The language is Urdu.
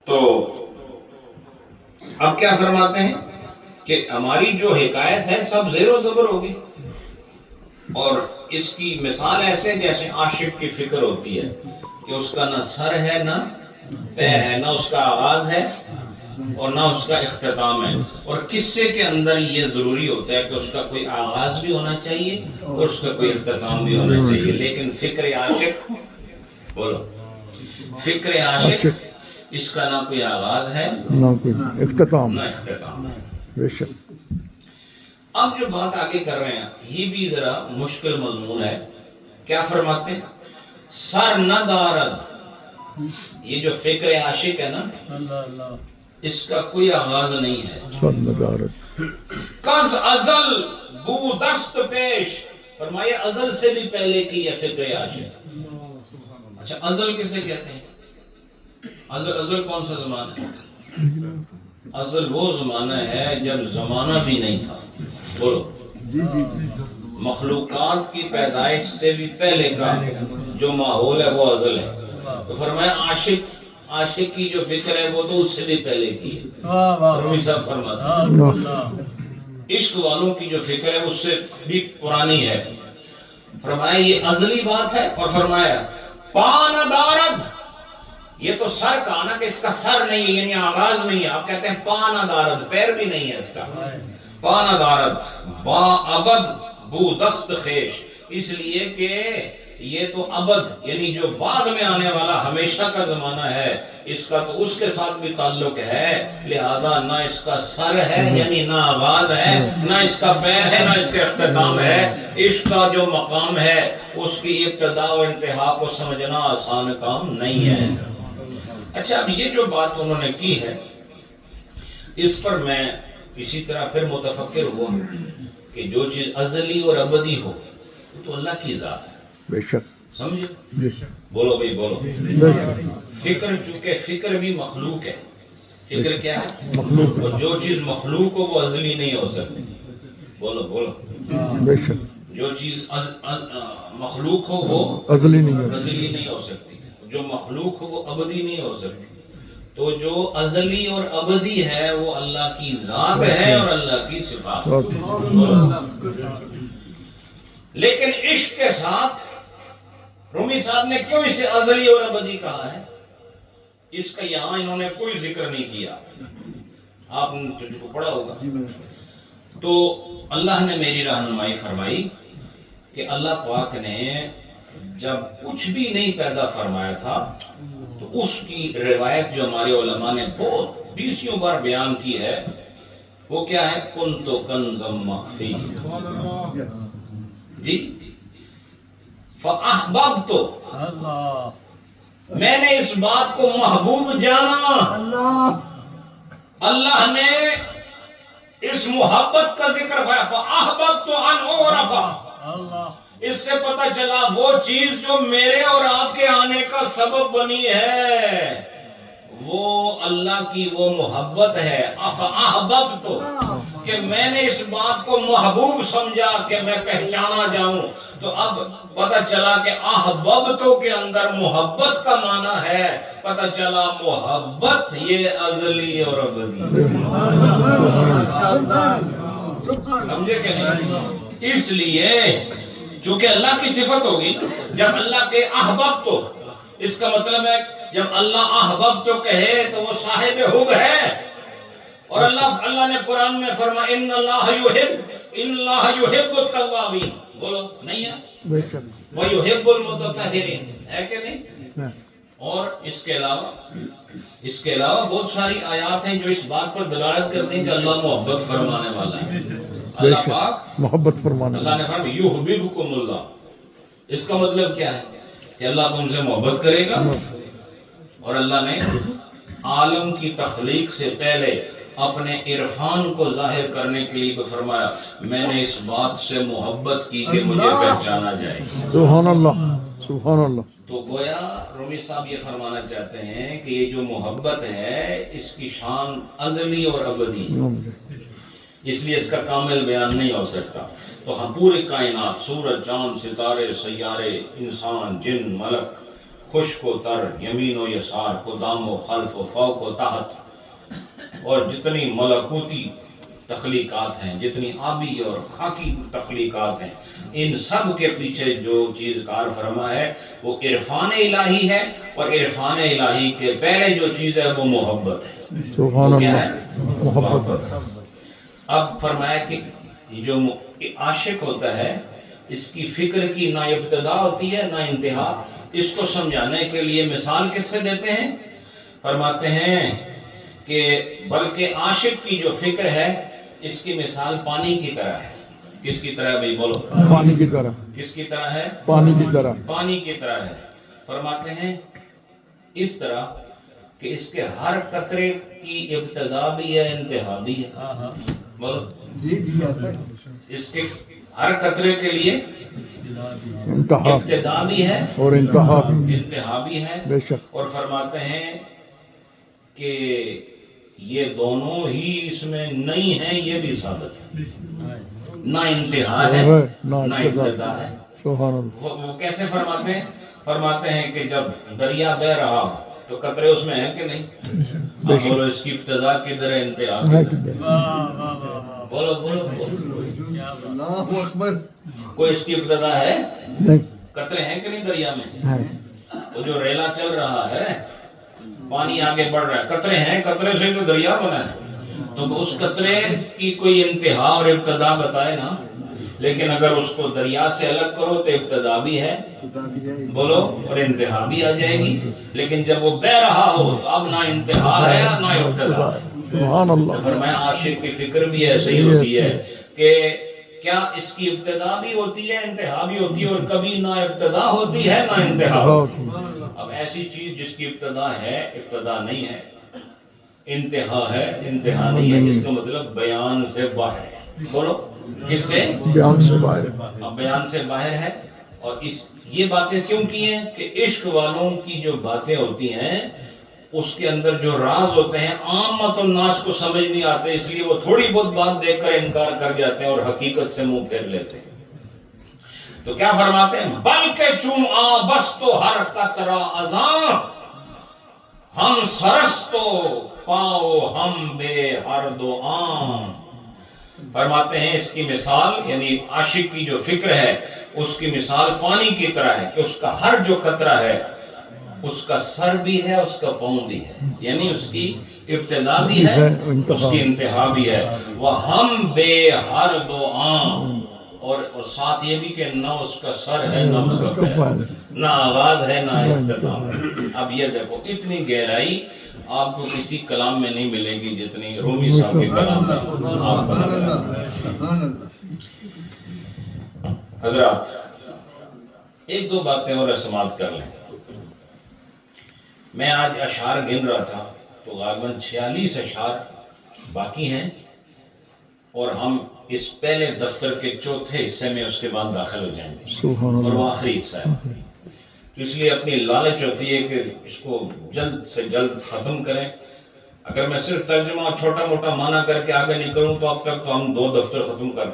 تو اب کیا فرماتے ہیں کہ ہماری جو حکایت ہے سب زیر و زبر ہوگی، اور اس کی مثال ایسے جیسے عاشق کی فکر ہوتی ہے کہ اس کا نہ سر ہے نہ پیر ہے، نہ اس کا آغاز ہے اور نہ اس کا اختتام ہے، اور قصے کے اندر یہ ضروری ہوتا ہے کہ اس کا کوئی آغاز بھی ہونا چاہیے اور اس کا کوئی اختتام بھی ہونا چاہیے، لیکن فکر عاشق، بولو، فکر عاشق اس کا نہ کوئی آغاز ہے نہ کوئی اختتام، نہ اختتام ہے۔ بے شک۔ اب جو بات آگے کر رہے ہیں یہ بھی ذرا مشکل مضمون ہے۔ کیا فرماتے ہیں؟ سر نہ دارد، یہ جو فکر عاشق ہے نا، اس کا کوئی آغاز نہیں ہے۔ سر ندارت، کز ازل بو دست پیش، فرمایا ازل سے بھی پہلے کی ہے فکر عاشق۔ اچھا ازل کسے کہتے ہیں؟ ازل کون سا زمانہ ہے؟ ازل وہ زمانہ ہے جب زمانہ بھی نہیں تھا، بولو، مخلوقات کی پیدائش سے بھی پہلے کا جو ماحول ہے وہ ازل ہے۔ تو فرمایا عاشق کی جو فکر ہے وہ تو اس سے بھی پہلے کی ہے۔ رومی صاحب فرماتے ہیں عشق والوں کی جو فکر ہے اس سے بھی پرانی ہے۔ فرمایا یہ ازلی بات ہے، اور فرمایا پان دارد، یہ تو سر کا نا کہ اس کا سر نہیں ہے، یعنی آغاز نہیں ہے، آپ کہتے ہیں پان دارد، پیر بھی نہیں ہے اس کا، پان دارد با ابد بو دست خیش، اس لیے کہ یہ تو ابد یعنی جو بعد میں آنے والا ہمیشہ کا زمانہ ہے، اس کا تو اس کے ساتھ بھی تعلق ہے، لہذا نہ اس کا سر ہے یعنی نہ آواز ہے، نہ اس کا پیر ہے، نہ اس کے اختتام ہے۔ عشق کا جو مقام ہے اس کی ابتدا و انتہا کو سمجھنا آسان کام نہیں ہے۔ اچھا اب یہ جو بات انہوں نے کی ہے اس پر میں اسی طرح پھر متفکر ہوا کہ جو چیز ازلی اور ابدی ہو تو اللہ کی ذات ہے، بے شک، سمجھے؟ بے شک، بولو بھائی بولو۔ بے شک، فکر چونکہ فکر بھی مخلوق ہے، فکر کیا ہے؟ مخلوق، اور جو چیز مخلوق ہو وہ ازلی نہیں ہو سکتی، بولو بولو۔ بے شک، جو چیز مخلوق ہو وہ ازلی نہیں ہے، ازلی نہیں ہو سکتی، جو مخلوق ہو وہ ابدی نہیں ہو سکتی۔ تو جو ازلی اور ابدی ہے وہ اللہ کی ذات ہے اور اللہ کی صفات ہے۔ لیکن عشق کے ساتھ رومی صاحب نے کیوں اسے ازلی اور ابدی کہا ہے؟ اس کا یہاں انہوں نے کوئی ذکر نہیں کیا، آپ نے تجھ کو پڑھا ہوگا۔ تو اللہ نے میری رہنمائی فرمائی کہ اللہ پاک نے جب کچھ بھی نہیں پیدا فرمایا تھا تو اس کی روایت جو ہمارے علماء نے بہت 20 بار بیان کی ہے وہ کیا ہے؟ کنت کنزم مخفی، جی، فاحببت، میں نے اس بات کو محبوب جانا، اللہ نے اس محبت کا ذکر ہے، فاحببت ان اعرف، اس سے پتہ چلا وہ چیز جو میرے اور آپ کے آنے کا سبب بنی ہے وہ اللہ کی وہ محبت ہے۔ احببت، کہ میں نے اس بات کو محبوب سمجھا کہ میں پہچانا جاؤں، تو اب پتہ چلا کہ احببتو کے اندر محبت کا معنی ہے، پتہ چلا محبت یہ ازلی اور ابدی، سمجھے کہ نہیں؟ اس لیے چونکہ اللہ کی صفت ہوگی، جب اللہ کے احبب تو اس کا مطلب ہے جب اللہ احبب تو کہے تو وہ صاحب حب ہے، اور اللہ نے قرآن میں فرمایا ان اللہ یحب التوابین، بولو نہیں ہے، بے شک، وَيُحِبُّ الْمُتَطَہِّرِينَ، ہے کہ نہیں؟ اور اس کے علاوہ بہت ساری آیات ہیں جو اس بات پر دلالت کرتی ہیں کہ اللہ محبت فرمانے والا ہے۔ اللہ پاک محبت فرمانے، اللہ نے فرمایا یحببکم اللہ، اس کا مطلب کیا ہے کہ اللہ تم سے محبت کرے گا، اور اللہ نے عالم کی تخلیق سے پہلے اپنے عرفان کو ظاہر کرنے کے لیے فرمایا میں نے اس بات سے محبت کی کہ مجھے پہچانا جائے۔ سبحان اللہ، سبحان اللہ۔ تو گویا رومی صاحب یہ فرمانا چاہتے ہیں کہ یہ جو محبت ہے اس کی شان ازلی اور ابدی، اس لیے اس کا کامل بیان نہیں ہو سکتا۔ تو ہم پورے کائنات، سورج، چاند، ستارے، سیارے، انسان، جن، ملک، خشک و تر، یمین و یسار، قدام و خلف و فوق و تحت، اور جتنی ملکوتی تخلیقات ہیں، جتنی آبی اور خاکی تخلیقات ہیں، ان سب کے پیچھے جو چیز کار فرما ہے وہ عرفان الہی ہے، اور عرفان الہی کے پہلے جو چیز ہے وہ محبت ہے۔ سبحان وہ کیا ہے؟ اللہ، محبت۔ اب فرمایا کہ جو عاشق ہوتا ہے اس کی فکر کی نہ ابتدا ہوتی ہے نہ انتہا۔ اس کو سمجھانے کے لیے مثال کس سے دیتے ہیں؟ فرماتے ہیں کہ بلکہ عاشق کی جو فکر ہے اس کی مثال پانی کی طرح ہے۔ کس کی طرح بھائی بولو؟ پانی کی طرح، کس کی طرح ہے؟ پانی کی طرح۔ پانی کی طرح ہے۔ فرماتے ہیں اس طرح کہ اس کے ہر قطرے کی ابتدا بھی ہے، انتہا بھی ہے۔ بولو جی ایسا اس کے ہر قطرے کے لیے انتہا ابتدا بھی ہے اور انتہا بھی، انتہا بھی ہے۔ بے شک۔ اور فرماتے ہیں کہ یہ دونوں ہی اس میں نہیں ہیں، یہ بھی ثابت ہے۔ نہ انتہا ہے نہ نہ ابتدا ہے۔ سبحان اللہ، وہ کیسے فرماتے ہیں؟ فرماتے ہیں کہ جب دریا بہ رہا ہو تو قطرے اس میں ہیں کہ نہیں؟ اب بولو اس کی ابتدا کدھر ہے، انتہا کدھر ہے؟ بولو بولو بولو۔ اللہ اکبر۔ کوئی اس کی ابتدا ہے؟ نہیں قطرے ہیں کہ نہیں دریا میں؟ ہے، وہ جو ریلا چل رہا ہے، پانی آگے بڑھ رہا ہے، قطرے ہیں، قطرے سے تو دریا بنا ہے۔ تو اس قطرے کی کوئی انتہا اور ابتدا بتائے نا۔ لیکن اگر اس کو دریا سے الگ کرو تو ابتدا بھی ہے، بولو، اور انتہا بھی آ جائے گی۔ لیکن جب وہ بہ رہا ہو تو اب نہ انتہا ہے نہ ابتدا ہے۔ سبحان اللہ۔ فرمایا عاشق کی فکر بھی ایسے ہی ہوتی ہے کہ کیا اس کی ابتدا بھی ہوتی ہے، انتہا بھی ہوتی ہے، اور کبھی نہ ابتدا ہوتی ہے نہ انتہا ہوتی ہے۔ اب ایسی چیز جس کی ابتدا ہے، ابتدا نہیں ہے، انتہا ہے، انتہا نہیں ہے، اس کا مطلب بیان سے باہر ہے۔ بولو کس سے؟ بیان سے باہر۔ اب بیان سے باہر ہے۔ اور یہ باتیں کیوں کی ہیں کہ عشق والوں کی جو باتیں ہوتی ہیں اس کے اندر جو راز ہوتے ہیں عامت الناس کو سمجھ نہیں آتے، اس لیے وہ تھوڑی بہت بات دیکھ کر انکار کر جاتے ہیں اور حقیقت سے منہ پھیر لیتے ہیں۔ تو کیا فرماتے ہیں؟ بلکہ چون آبست و ہر قطرہ ازاں، ہم سرستو پاؤ ہم بے ہر دو آم۔ فرماتے ہیں اس کی مثال، یعنی عاشق کی جو فکر ہے اس کی مثال پانی کی طرح ہے کہ اس کا ہر جو قطرہ ہے اس کا سر بھی ہے، اس کا پاؤں بھی ہے، یعنی اس کی ابتدا بھی ہے، اس کی انتہا بھی ہے۔ وَهَمْ بے ہر دو آم، اور ساتھ یہ بھی کہ نہ اس کا سر ہے نہ اس کا پیر، نہ آغاز ہے نہ اختتام ہے۔ اب یہ دیکھو اتنی گہرائی آپ کو کسی کلام میں نہیں ملے گی جتنی رومی صاحب کے کلام میں آپ کو ملے گی۔ حضرات ایک دو باتیں اور سماعت کر لیں۔ میں آج اشعار گن رہا تھا تو غالباً 46 اشعار باقی ہیں، اور ہم اس پہلے دفتر کے چوتھے حصے میں اس کے بعد داخل ہو جائیں گے، اور وہ آخری حصہ ہے۔ تو اس لیے اپنی لالچ ہوتی ہے کہ اس کو جلد سے جلد ختم کریں۔ اگر میں صرف ترجمہ چھوٹا موٹا معنی کر کے آگے نکلوں تو اب تک تو ہم 2 دفتر ختم کر